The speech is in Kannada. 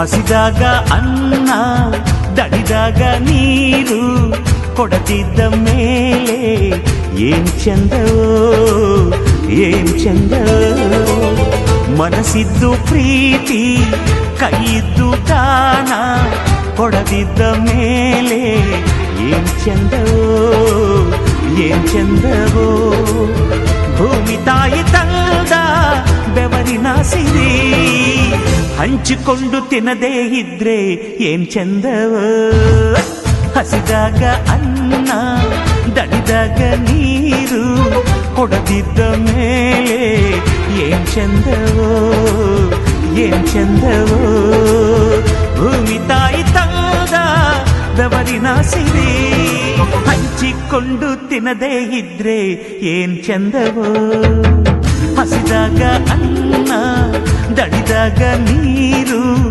ಹಸಿದಾಗ ಅನ್ನ ದಣಿದಾಗ ನೀರು ಕೊಡದಿದ್ದ ಮೇಲೆ ಏನ್ ಚಂದವೋ ಏನ್ ಚಂದವೋ. ಮನಸ್ಸಿದ್ದು ಪ್ರೀತಿ ಕೈಯಿದ್ದು ದಾನ ಕೊಡದಿದ್ದ ಮೇಲೆ ಏನ್ ಚಂದವೋ ಏನ್ ಚಂದವೋ. ಭೂಮಿ ತಾಯಿ ತಂದ ಬೆವರಿನ ಸಿರಿ ಹಂಚಿಕೊಂಡು ತಿನ್ನದೇ ಇದ್ರೆ ಏನ್ ಚಂದವೋ. ಹಸಿದಾಗ ಅನ್ನ ದಣಿದಾಗ ನೀರು ಕೊಡದಿದ್ದ ಮೇಲೆ ಏನ್ ಚಂದವೋ ಏನ್ ಚಂದವೋ. ಭೂಮಿ ತಾಯಿ ತಂದ ಬೆವರಿನ ಸಿರಿ ಹಂಚಿಕೊಂಡು ತಿನ್ನದೇ ಇದ್ರೆ ಏನ್ ಚಂದವೋ. ಹಸಿದಾಗ ಅನ್ನ ದಣಿದಾಗ ನೀರು